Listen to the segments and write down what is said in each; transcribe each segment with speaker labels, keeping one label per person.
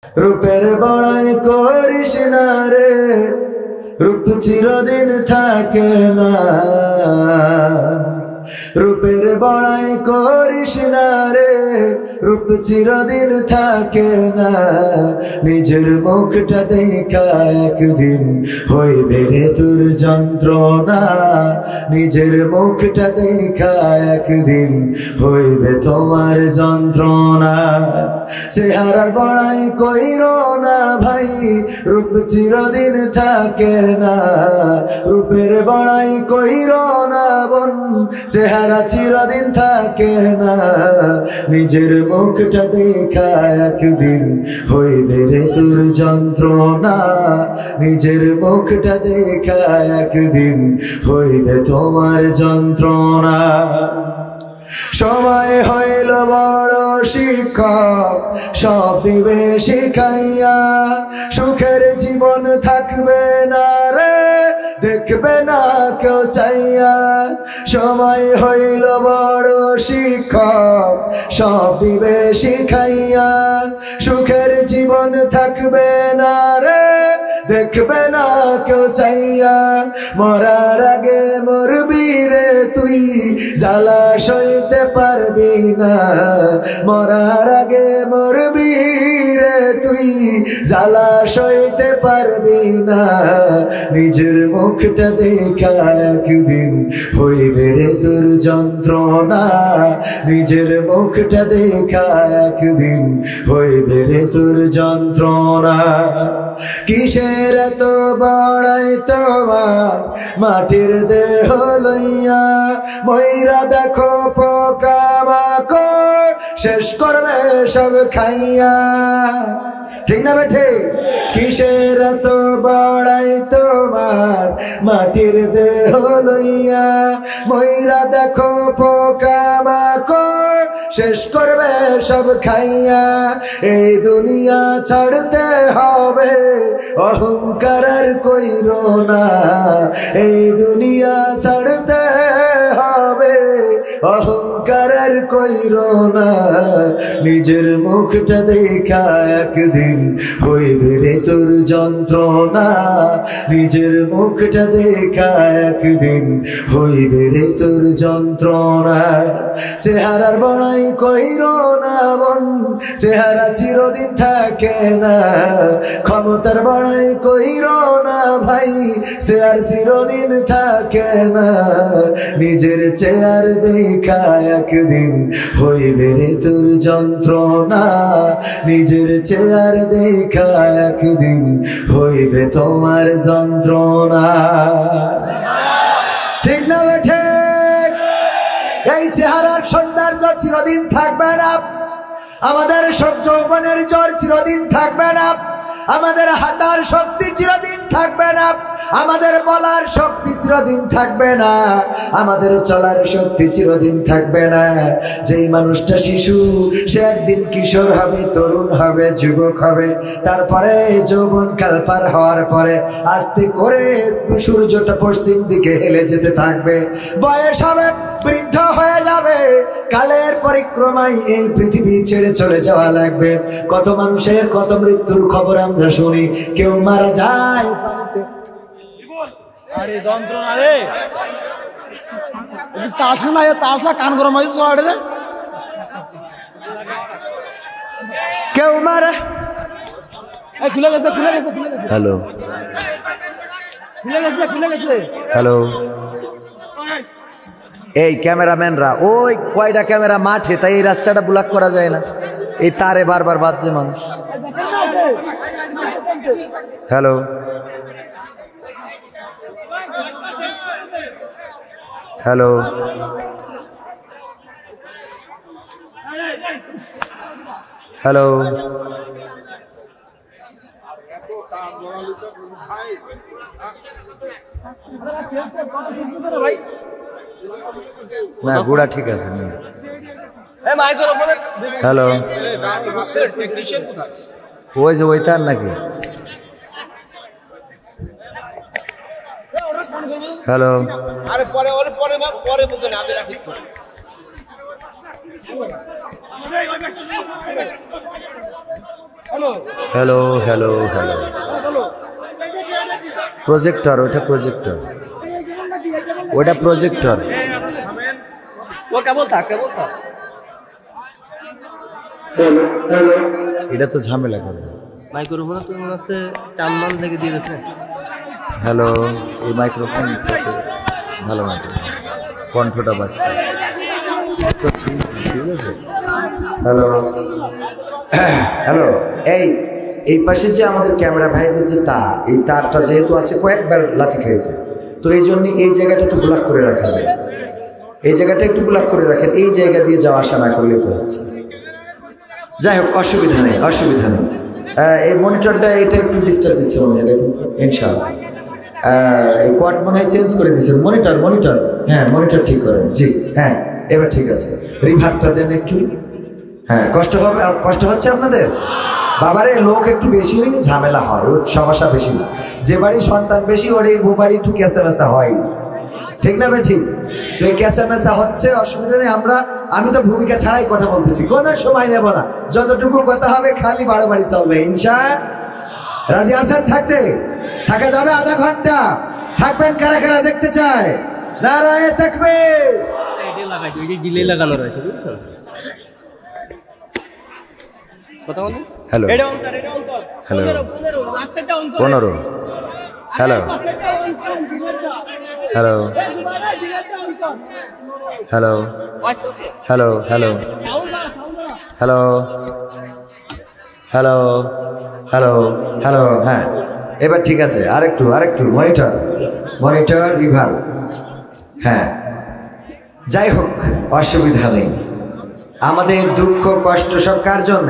Speaker 1: রূপের বড়াই করিস না রে, রূপ চিরদিন থাকে না। রূপের বড়াই করিস না রে, রূপ চিরদিন থাকে না। নিজের মুখটা দেখা একদিন হইবে রে তোর যন্ত্রণা। নিজের মুখটা দেখা একদিন হইবে তোমার যন্ত্রণা। চেহারার বড়াই কইরো না ভাই, রূপ চিরদিন থাকে না। রূপের বড়াই কইরো না বোন, চেহারা চিরদিন থাকে না। নিজের মুখটা দেখা একদিন হইবে রে তোর যন্ত্রণা। নিজের মুখটা দেখা একদিন হইবে তোমার যন্ত্রণা। সময় হইল বড় শিক্ষক, সব দিবে শিখাইয়া। সুখের জীবন থাকবে না রে, দেখবে না কেউ চাইয়া। সময় হইল বড় শিক্ষক, সব দিবে শিখাইয়া। সুখের জীবন থাকবে না রে, দেখবে না কেউ চাইয়া। মরার আগে মরবি রে তুই, জ্বালা সইতে পারবি না। মরার আগে মরবি রে তুই, জ্বালা সইতে পারবি না। নিজের মুখটা দেখা একদিন হইবে রে তোর যন্ত্রণা। নিজের মুখটা দেখা একদিন হইবে রে তোর যন্ত্রণা। কিসের এত বড়াই তোমার মাটির দেহ লইয়া। ময়রা দেখো পোকামাকড় শেষ করবে সব খাইয়া। ঠিক না বেঠে? কিসের এত বড়াই তোমার মাটির দেহ লইয়া। ময়রা দেখো পোকামাকড় শেষ করবে সব খাইয়া। এই দুনিয়া ছাড়তে হবে, অহংকার আর কইরো না। এই দুনিয়া ছাড়তে হবে, অহংকার আর কইরো না। নিজের মুখটা দেখা একদিন হইবে রে তোর যন্ত্রণা। নিজের মুখটা দেখা একদিন হইবে রে তোর যন্ত্রণা। চেহারার বড়াই কইরো না বোন, চেহারা চিরদিন থাকে না। ক্ষমতার বড়াই কইরো না ভাই, চেয়ার চিরদিন থাকে না। নিজের চেয়ার দেখা একদিন হইবে রে তোর যন্ত্রণা। নিজের চেয়ার দেখা একদিন হইবে তোমার যন্ত্রণা। ঠিক না বেঠে? এই চেহারার সৌন্দর্য চিরদিন থাকবে না। আমাদের যৌবনের জ্বর চিরদিন থাকবে না। আমাদের হাঁটার শক্তি চিরদিন থাকবে না। আমাদের বলার শক্তি চিরদিন থাকবে না। আমাদের চলার শক্তি চিরদিন থাকবে না। যেই মানুষটা শিশু, সে একদিন কিশোর হবে, তরুণ হবে, যুবক হবে। তারপরে যৌবনকাল পার হওয়ার পরে আস্তে করে সূর্যটা পশ্চিম দিকে হেলে যেতে থাকবে। বয়স হবে, বৃদ্ধ হয়ে যাবে। কালের পরিক্রমায় এই পৃথিবী ছেড়ে চলে যাওয়া লাগবে। কত মানুষের কত মৃত্যুর খবর আমরা শুনি। কেউ মারা যায়,
Speaker 2: আরে যন্ত্রণা রে, তালসা না তালসা কান গরম হয়েছে চড়ে রে।
Speaker 1: কেউ মারা
Speaker 2: খুলে গেছে, খুলে গেছে, খুলে গেছে।
Speaker 1: হ্যালো,
Speaker 2: খুলে গেছে, খুলে গেছে।
Speaker 1: হ্যালো, এই ক্যামেরাম্যানরা, ওই কয়টা ক্যামেরা মাঠে, তাই এই রাস্তাটা ব্লক করা যায় না। এই তারে বারবার বাজছে মানুষ। হ্যালো, হ্যালো, হ্যালো, না গুড়া ঠিক আছে। হ্যালো, ওই যে ওই তার নাকি? হ্যালো,
Speaker 3: আরে পরে ওর পরে না, পরে বুঝে না, আগে রাখি।
Speaker 1: হ্যালো হ্যালো হ্যালো প্রজেক্টর, ওটা প্রজেক্টর, ওটা প্রজেক্টর।
Speaker 2: वो क्या बोलता
Speaker 1: এটা তো ঝামেলা করবে।
Speaker 2: মাইক্রোফোন তো মনে হচ্ছে টানমান থেকে দিয়ে দিয়েছে।
Speaker 1: হ্যালো, এই মাইক্রোফোন ভালো মাইক্রোফোন, কণ্ঠটা বাজতে তো ঠিক আছে। হ্যালো হ্যালো, এই পাশে যে আমাদের ক্যামেরা ভাইদের যে তার, এই তারটা যেহেতু আছে কয়েকবার লাথি খেয়েছে, তো এই জন্য এই জায়গাটা একটু ব্লক করে রাখা যায়, এই জায়গাটা একটু ব্লক করে রাখেন, এই জায়গা দিয়ে যাওয়া আসা না করলে তো হচ্ছে। যাই হোক, অসুবিধা নেই, অসুবিধা নেই। এই মনিটরটা এটা একটু ডিস্টার্ব দিচ্ছে মনে হয়, দেখুন তো। ইনশাআল্লাহ এই কোয়াড মনে হয় চেঞ্জ করে দিচ্ছেন। মনিটর হ্যাঁ, মনিটর ঠিক করেন। জি হ্যাঁ, এবার ঠিক আছে। রিভার্বটা দেন একটু। হ্যাঁ, কষ্ট হচ্ছে আপনাদের? বাবারে, লোক একটু বেশি হইলে ঝামেলা হয়, ওর সমস্যা বেশি না। যে বাড়ির সন্তান বেশি, ওর এই বাড়ি একটু ক্যাঁচামেচা হয়, ঠিক না ভাই? ঠিক। তো এই ক্যাঁচামেচা হচ্ছে, অসুবিধা নেই। আমি তো ভূমিকা ছাড়াই কথা বলতেছি, কোনো সময় নেব না, যতটুকু কথা হবে খালি বাড়াবাড়ি চলবে। রাজি আছেন? থাকা যাবে আধা ঘন্টা? থাকবেন কারা কারা দেখতে চায়? নারায়ে তাকবীর।
Speaker 2: এটা লাগাই দিই, এই ডিলে লাগানো রয়েছে, বুঝছেন? কথা বলুন।
Speaker 1: হ্যালো
Speaker 2: এটা অন কর, এটা অন কর।
Speaker 1: হ্যালো
Speaker 2: 15 মাস্টারটা অন কর।
Speaker 1: 15 hello hello hello hello hello hello hello hello hello. হ্যাঁ, এবার ঠিক আছে। আরেকটু মনিটর রিভার্ব। হ্যাঁ, যাই হোক, অসুবিধা নেই। আমাদের দুঃখ কষ্ট সব কার জন্য?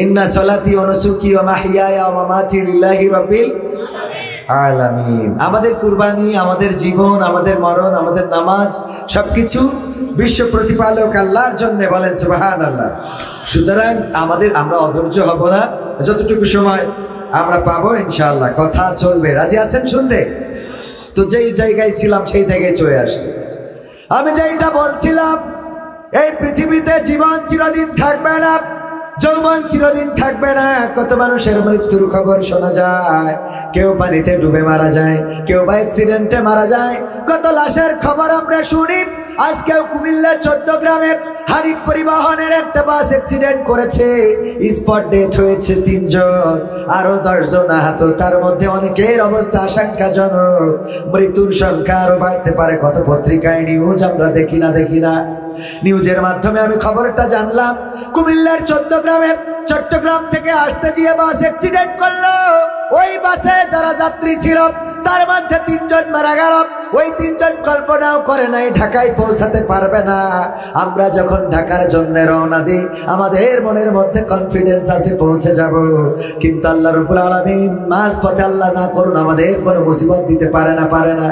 Speaker 1: ইন্না সলাতি ওয়া নুসুকি ওয়া মাহইয়ায়া ওয়া মামাতি লিল্লাহি রাব্বিল আলামিন। আমাদের কুরবানি, আমাদের জীবন, আমাদের মরণ, আমাদের নামাজ, সবকিছু বিশ্ব প্রতিপালক আল্লাহর জন্য। বলেন সুবহানাল্লাহ। সুতরাং আমরা অধৈর্য হব না, যতটুকু সময় আমরা পাবো ইনশাআল্লাহ কথা চলবে। রাজি আছেন শুনতে? তো যেই জায়গায় ছিলাম সেই জায়গায় চলে আসি। আমি যেটা বলছিলাম, এই পৃথিবীতে জীবন চিরদিন থাকবে না, যৌবন চিরদিন থাকবে না। কত মানুষের মৃত্যুর খবর শোনা যায়, কেউ পানিতে ডুবে মারা যায়, কেউ বা অ্যাক্সিডেন্টে মারা যায়। কত লাশের খবর আমরা শুনি। আজকেও কুমিল্লার 14 গ্রামে হারিফ পরিবহনের একটা বাস অ্যাক্সিডেন্ট করেছে, স্পট ডেথ হয়েছে 3 জন, আরো 10 জন আহত। তার মধ্যে অনেকের অবস্থা আশঙ্কাজনক, মৃত্যুর সংখ্যা আরো বাড়তে পারে। কত পত্রিকায় নিউজ আমরা দেখি না, নিউজের মাধ্যমে আমি খবরটা জানলাম। কুমিল্লার 14 গ্রামে চট্টগ্রাম থেকে আসতে গিয়ে বাস অ্যাক্সিডেন্ট করলো। ওই বাসে যারা যাত্রী ছিল তার মধ্যে 3 জন মারা গেল। ওই 3 জন কল্পনাও করে নাই ঢাকায় পৌঁছাতে পারবে না। আমরা যখন ঢাকার জন্য রওনা দিই, আমাদের মনের মধ্যে কনফিডেন্স আছে পৌঁছে যাব, কিন্তু আল্লাহ রাব্বুল আলামিন মাঝপথে আল্লাহ না করুন আমাদের কোনো মুসিবত দিতে পারে না।